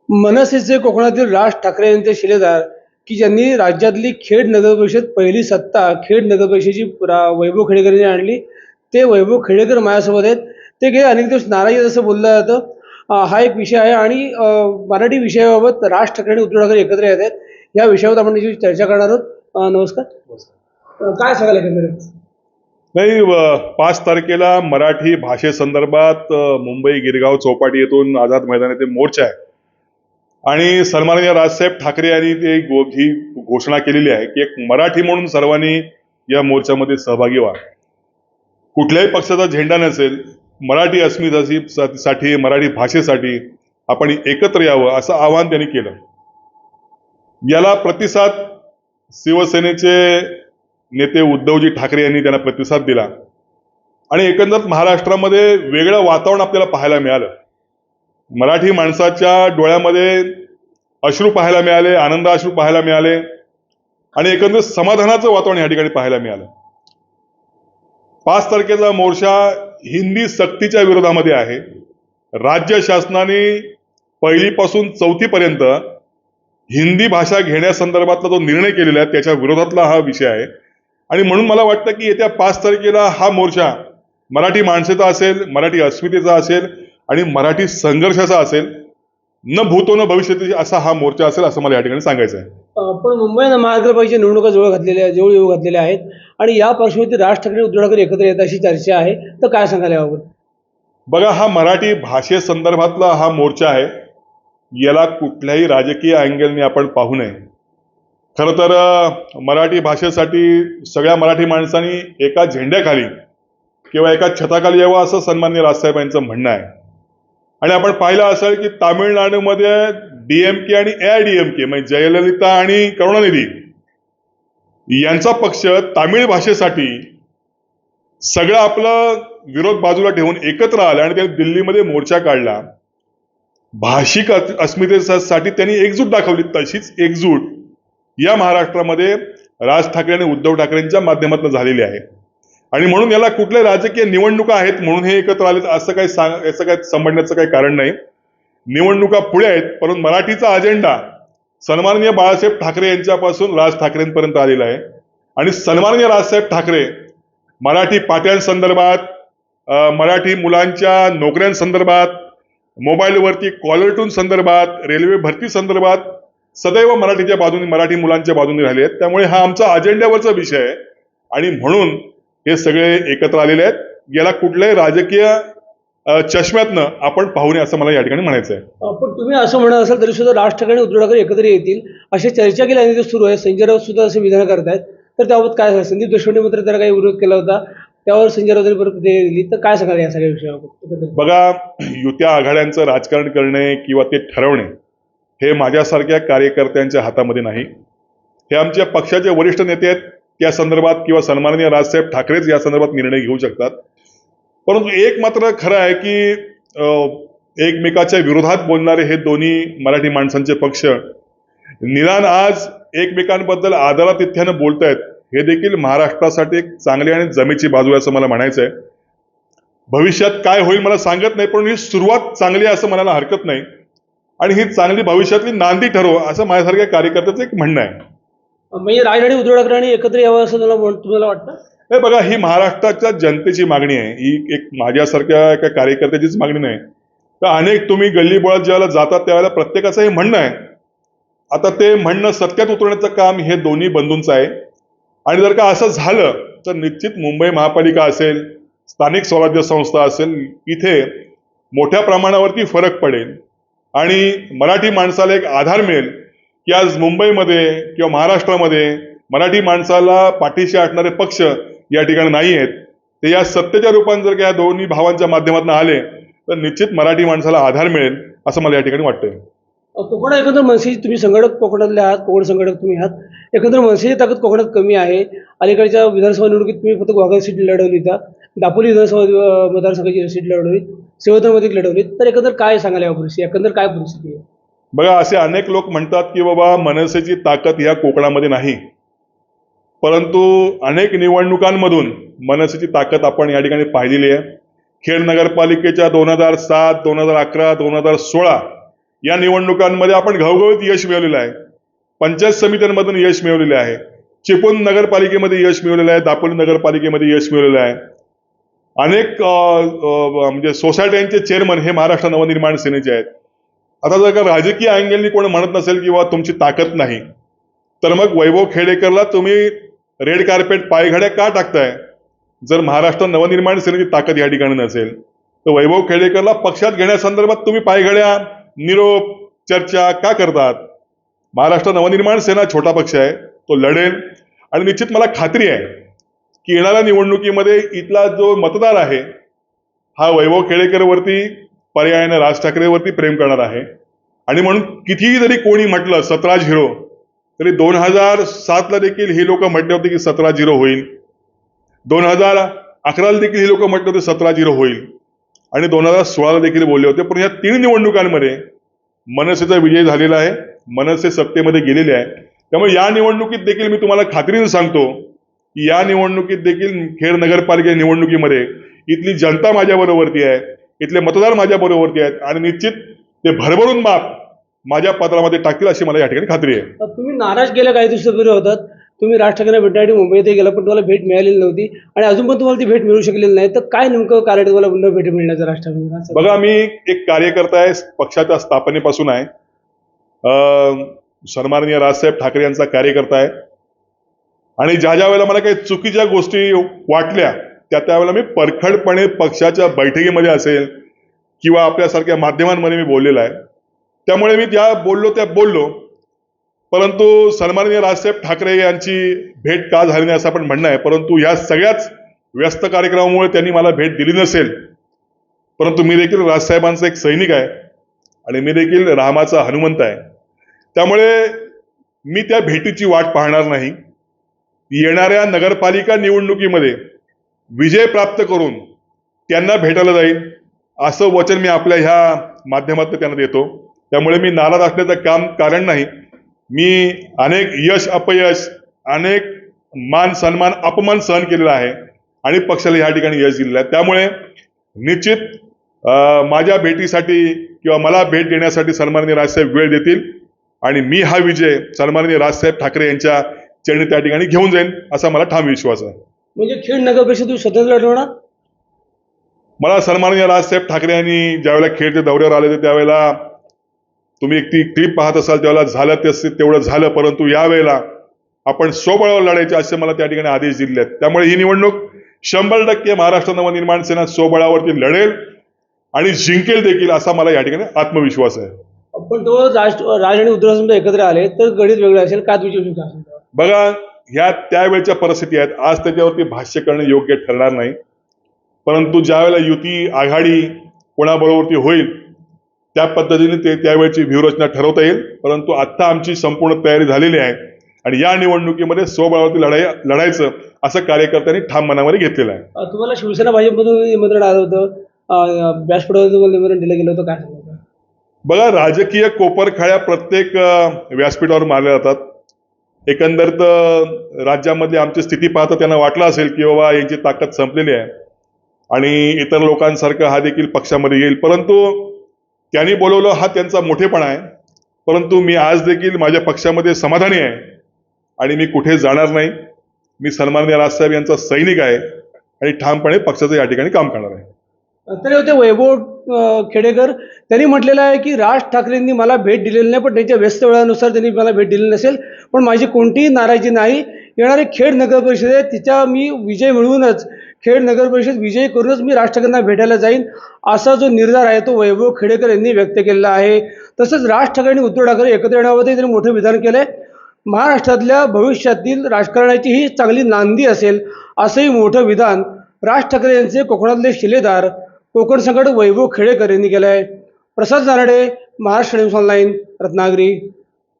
मनसेचे कोकणातील राज ठाकरे यांचे शिलेदार की ज्यांनी राज्यातली खेड नगरपरिषद पहिली सत्ता खेड नगरपरिषदेची वैभव खेडेकर यांनी आणली. ते वैभव खेडेकर माझ्यासोबत आहेत. ते गेले अनेक दिवस नाराज आहेत असं बोललं जातं. हा एक विषय आहे आणि मराठी विषयाबाबत राज ठाकरे आणि उद्धव ठाकरे एकत्र येत आहेत. या विषयावर आपण त्याची चर्चा करणार आहोत. नमस्कार. काय सांगाल एकंदरीत? नाही, 5 तारखेला मराठी भाषेसंदर्भात मुंबई गिरगाव चौपाटी येथून आझाद मैदान येथे मोर्चा आहे आणि सन्माननीय राजसाहेब ठाकरे यांनी ही घोषणा केलेली आहे की एक मराठी म्हणून सर्वांनी या मोर्चामध्ये सहभागी व्हा. कुठल्याही पक्षाचा झेंडा नसेल, मराठी अस्मितेसाठी मराठी भाषेसाठी आपण एकत्र यावं असं आवाहन त्यांनी केलं. याला प्रतिसाद शिवसेनेचे नेते उद्धवजी ठाकरे यांनी त्यांना प्रतिसाद दिला आणि एकंदरीत महाराष्ट्रामध्ये वेगळं वातावरण आपल्याला पाहायला मिळालं. मराठी माणसाच्या डोळ्यामध्ये अश्रू पाहायला मिळाले, आनंद अश्रू पाहायला मिळाले आणि एकंदरीत समाधानाचं वातावरण या ठिकाणी पाहायला मिळालं. 5 तारखेचा मोर्चा हिंदी सक्तीच्या विरोधामध्ये आहे. राज्य शासनाने पहिलीपासून 4थी पर्यंत हिंदी भाषा घेण्यासंदर्भातला जो निर्णय केलेला आहे त्याच्या विरोधातला हा विषय आहे आणि म्हणून मला वाटतं की येत्या 5 तारखेला हा मोर्चा मराठी माणसाचा असेल, मराठी अस्मितेचा असेल आणि मराठी संघर्षाचा असेल. न भूतो न भविष्यती असा हा मोर्चा असेल असं मला या ठिकाणी सांगायचं आहे. पण मुंबई महानगरपालिकेच्या निवडणुका जवळ येऊ घातलेल्या आहेत आणि या पार्श्वभूमीवर राज ठाकरे उद्धव ठाकरे एकत्र येत अशी चर्चा आहे. तर काय सांगाल याबाबत? बघा, हा मराठी भाषेसंदर्भातला हा मोर्चा आहे. याला कुठल्याही राजकीय अँगलने आपण पाहू नये. खरं तर मराठी भाषेसाठी सगळ्या मराठी माणसांनी एका झेंड्याखाली किंवा एका छताखाली यावं असं सन्माननीय राजसाहेब यांचं म्हणणं आहे. आणि आपण पाहिलं असेल की तामिळनाडूमध्ये DMK आणि AIDMK म्हणजे जयललिता आणि करुणानिधी यांचा पक्ष तामिळ भाषेसाठी सगळं आपलं विरोध बाजूला ठेवून एकत्र आला आणि त्यांनी दिल्लीमध्ये मोर्चा काढला. भाषिक अस्मितेसाठी त्यांनी एकजूट दाखवली. तशीच एकजूट या महाराष्ट्रामध्ये राज ठाकरे आणि उद्धव ठाकरेंच्या माध्यमातून झालेली आहे आणि म्हणून याला कुठल्या राजकीय निवडणुका आहेत म्हणून हे एकत्र आले असं काही समजण्याचं काही कारण नाही. निवडणुका पुढे आहेत, परंतु मराठीचा अजेंडा सन्माननीय बाळासाहेब ठाकरे यांच्यापासून राज ठाकरेंपर्यंत आलेला आहे आणि सन्माननीय राजसाहेब ठाकरे मराठी पाट्यांसंदर्भात, मराठी मुलांच्या नोकऱ्यांसंदर्भात, मोबाईलवरती कॉलर ट्यून संदर्भात, रेल्वे भरती संदर्भात सदैव मराठीच्या बाजूने, मराठी मुलांच्या बाजूने राहिले आहेत. त्यामुळे हा आमचा अजेंड्यावरचा विषय आहे आणि म्हणून हे सगळे एकत्र आलेले आहेत. याला कुठल्याही राजकीय चष्म्यातनं आपण पाहू नये असं मला या ठिकाणी म्हणायचं आहे. पण तुम्ही असं म्हणत असाल तरी सुद्धा राज ठाकरे आणि उद्धव ठाकरे एकत्र येतील अशी चर्चा गेल्या अनेक दिवस सुरू आहे. संजय राऊत सुद्धा असे विधान करतायत. तर त्याबाबत काय सांगाल? संदीप देशपांडे मात्र त्याला काही विरोध केला होता, त्यावर संजय राऊतांनी परत दिली. तर काय सांगाल या सगळ्या विषयाबाबत? बघा, युत्या आघाड्यांचं राजकारण करणे किंवा ते ठरवणे हे माझ्यासारख्या कार्यकर्त्यांच्या हातामध्ये नाही. हे आमच्या पक्षाचे वरिष्ठ नेते आहेत, त्या संदर्भात किंवा सन्माननीय राजसाहेब ठाकरेच या संदर्भात निर्णय घेऊ शकतात. परंतु एक मात्र खरं आहे की एकमेकाच्या विरोधात बोलणारे हे दोन्ही मराठी माणसांचे पक्ष निदान आज एकमेकांबद्दल आदरातिथ्यानं बोलतायत, हे देखील महाराष्ट्रासाठी एक चांगली आणि जमेची बाजू आहे असं मला म्हणायचं आहे. भविष्यात काय होईल मला सांगत नाही, पण ही सुरुवात चांगली आहे असं म्हणायला हरकत नाही आणि ही चांगली भविष्यातली नांदी ठरव असं माझ्यासारख्या कार्यकर्त्याचं एक म्हणणं आहे. म्हणजे राज आणि उद्धव ठाकरे एकत्र यावं असं तुम्हाला वाटतं? हे बघा, ही महाराष्ट्राच्या जनतेची मागणी आहे. ही एक माझ्यासारख्या एका कार्यकर्त्याचीच मागणी नाही. तर अनेक तुम्ही गल्लीबोळात ज्यावेळेला जातात त्यावेळेला प्रत्येकाचं हे म्हणणं आहे. आता ते म्हणणं सत्यात उतरवण्याचं काम हे दोन्ही बंधूंचं आहे आणि जर का असं झालं तर निश्चित मुंबई महापालिका असेल, स्थानिक स्वराज्य संस्था असेल, इथे मोठ्या प्रमाणावरती फरक पडेल आणि मराठी माणसाला एक आधार मिळेल की आज मुंबईमध्ये किंवा महाराष्ट्रामध्ये मराठी माणसाला पाठीशी असणारे पक्ष या ठिकाणी नाही आहेत. ते या सत्तेच्या रूपाने जर का या दोन्ही भावांच्या माध्यमातून आले तर निश्चित मराठी माणसाला आधार मिळेल असं मला या ठिकाणी वाटतंय. कोकण एकंदर मनसेची तुम्ही संघटक कोकणातले आहात, कोकण संघटक तुम्ही आहात. एकंदर मनसेची ताकद कोकणात कमी आहे. अलीकडच्या विधानसभा निवडणुकीत तुम्ही फक्त वाघा सीट लढवली, त्या दापोली विधानसभा मतदारसंघाची सीट लढवली, सेवतमध्ये लढवली. तर एकंदर काय सांगाल या परिस्थिती? एकंदर काय परिस्थिती आहे? बघा, असे अनेक लोक म्हणतात की बाबा मनसेची ताकद ह्या कोकणामध्ये नाही, परंतु अनेक निवडणुकांमधून मनसेची ताकद आपण या ठिकाणी पाहिलेली आहे. खेड नगरपालिकेच्या 2007, 2011, 2016 या निवडणुकांमध्ये आपण घवघवीत यश मिळवलेलं आहे. पंचायत समित्यांमधून यश मिळवलेले आहे. चिपळूण नगरपालिकेमध्ये यश मिळवलेलं आहे. दापोली नगरपालिकेमध्ये यश मिळवलेलं आहे. अनेक म्हणजे सोसायट्यांचे चेअरमन हे महाराष्ट्र नवनिर्माण सेनेचे आहेत. आता जर का राजकीय अँगलनी कोणी म्हणत नसेल किंवा तुमची ताकद नाही, तर मग वैभव खेडेकरला तुम्ही रेड कार्पेट पायघड्या का टाकताय? जर महाराष्ट्र नवनिर्माण सेनेची ताकद या ठिकाणी नसेल तर वैभव खेडेकरला पक्षात घेण्यासंदर्भात तुम्ही पायघड्या, निरोप, चर्चा का करतात? महाराष्ट्र नवनिर्माण सेना छोटा पक्ष आहे, तो लढेल आणि निश्चित मला खात्री आहे की येणाऱ्या निवडणुकीमध्ये इथला जो मतदार आहे हा वैभव खेडेकरवरती पर्यायाने राज ठाकरेवरती प्रेम करणार आहे. आणि म्हणून कितीही जरी कोणी म्हटलं 17-0 तरी 2007ला देखील ही लोक म्हटले होते की 17-0 होईल. 2011ला देखील ही लोक म्हटले होते 17-0 होईल आणि 2016ला देखील बोलले होते. पण या 3 निवडणुकांमध्ये मनसेचा विजय झालेला आहे. मनसे सत्तेमध्ये गेलेले आहे. त्यामुळे या निवडणुकीत देखील मी तुम्हाला खात्रीने सांगतो की या निवडणुकीत देखील खेड नगरपालिका निवडणुकीमध्ये इथली जनता माझ्या बरोबरती आहे, इथले मतदार माझ्या बरोबरती आहेत आणि निश्चित ते भरभरून माप माझ्या पत्रामध्ये टाकतील अशी मला या ठिकाणी खात्री आहे. तुम्ही नाराज गेल्या काही दिवसापूर्वी होतात, तुम्ही राज ठाकरेंना भेटण्यासाठी मुंबईत गेला पण तुम्हाला भेट मिळालेली नव्हती आणि अजून पण तुम्हाला ती भेट मिळू शकलेली नाही, तर काय नेमकं कारण तुम्हाला पुन्हा भेट मिळण्याचं राज ठाकरे? बघा, मी एक कार्यकर्ता आहे, पक्षाच्या स्थापनेपासून आहे. सन्माननीय राजसाहेब ठाकरे यांचा कार्यकर्ता आहे आणि ज्या वेळेला मला काही चुकीच्या गोष्टी वाटल्या त्यावेळेला मी परखडपणे पक्षाच्या बैठकीमध्ये असेल किंवा आपल्यासारख्या माध्यमांमध्ये मी बोललेला आहे. त्यामुळे मी ज्या बोललो, परंतु सन्माननीय राजसाहेब ठाकरे यांची भेट का झाली नाही असं आपण म्हणणं आहे. परंतु या सगळ्याच व्यस्त कार्यक्रमामुळे त्यांनी मला भेट दिली नसेल. परंतु मी देखील राजसाहेबांचा एक सैनिक आहे आणि मी देखील रामाचा हनुमंत आहे. त्यामुळे मी त्या भेटीची वाट पाहणार नाही. येणाऱ्या नगरपालिका निवडणुकीमध्ये विजय प्राप्त करून त्यांना भेटायला जाईल असं वचन मी आपल्या ह्या माध्यमातून त्यांना देतो. त्यामुळे मी नाराज असण्याचं कारण नाही. मी अनेक यश अपयश, अनेक मान सन्मान अपमान सहन केलेला आहे आणि पक्षाला ह्या ठिकाणी यश दिलेलं आहे. त्यामुळे निश्चित माझ्या भेटीसाठी किंवा मला भेट देण्यासाठी सन्माननीय राजसाहेब वेळ देतील आणि मी हा विजय सन्माननीय राजसाहेब ठाकरे यांच्या चरणी त्या ठिकाणी घेऊन जाईन असा मला ठाम विश्वास आहे. म्हणजे खेड नगर परिषद स्वतंत्र लढवणार? मला सन्माननीय राजसाहेब ठाकरे यांनी ज्यावेळेला खेडच्या दौऱ्यावर आले होते त्यावेळेला तुम्ही एक ती क्लिप पाहत असाल, त्यावेळेला झालं तेवढं झालं, परंतु यावेळेला आपण स्वबळावर लढायचे असे मला त्या ठिकाणी आदेश दिले आहेत. त्यामुळे ही निवडणूक 100% महाराष्ट्र नवनिर्माण सेना स्वबळावरती लढेल आणि जिंकेल देखील असा मला या ठिकाणी आत्मविश्वास आहे. पण तो राज आणि उद्धव समजा एकत्र आले तर गणित वेगळं असेल का तुझी? बघा, ह्या त्यावेळच्या परिस्थिती आहेत. आज त्याच्यावरती भाष्य करणं योग्य ठरणार नाही. परंतु ज्यावेळेला युती आघाडी कोणाबरोबरती होईल त्या पद्धतीने ते त्यावेळची व्यूहरचना ठरवता येईल. परंतु आता आमची संपूर्ण तयारी झालेली आहे आणि या निवडणुकीमध्ये स्वबळावरती लढायचं असं कार्यकर्त्यांनी ठाम मनामध्ये घेतलेलं आहे. तुम्हाला शिवसेना भाजपमधून निमंत्रण आलं होतं, व्यासपीठावर निमंत्रण दिलं गेलं होतं, काय सांगता? बघा, राजकीय कोपरखळ्या प्रत्येक व्यासपीठावर मारल्या जातात. एकंदरीत राज्यामध्ये आमची स्थिती पाहता त्यांना वाटलं असेल की बाबा यांची ताकद संपलेली आहे आणि इतर लोकांसारखं हा देखील पक्षामध्ये येईल. परंतु त्यांनी बोलवलं हा त्यांचा मोठेपणा आहे. परंतु मी आज देखील माझ्या पक्षामध्ये समाधानी आहे आणि मी कुठे जाणार नाही. मी सन्माननीय राजसाहेब यांचा सैनिक आहे आणि ठामपणे पक्षाचं या ठिकाणी काम करणार आहे. तरी होते वैभव खेडेकर त्यांनी म्हटलेलं आहे की राज ठाकरेंनी मला भेट दिलेली नाही, पण त्यांच्या व्यस्त वेळानुसार त्यांनी मला भेट दिलेली नसेल, पण माझी कोणतीही नाराजी नाही. येणारे खेड नगर परिषद आहे तिचा मी विजय मिळवूनच, खेड नगर परिषद विजयी करूनच मी राज ठाकरेंना भेटायला जाईन असा जो निर्धार आहे तो वैभव खेडेकर यांनी व्यक्त केलेला आहे. तसंच राज ठाकरे आणि उद्धव ठाकरे एकत्र येण्याबाबतही त्यांनी मोठं विधान केलंय. महाराष्ट्रातल्या भविष्यातील राजकारणाची ही चांगली नांदी असेल असंही मोठं विधान राज ठाकरे यांचे कोकणातले शिलेदार कोकण संघटक वैभव खेडेकर यांनी केलं आहे. प्रसाद नारडे, महाराष्ट्र न्यूज ऑनलाईन, रत्नागिरी.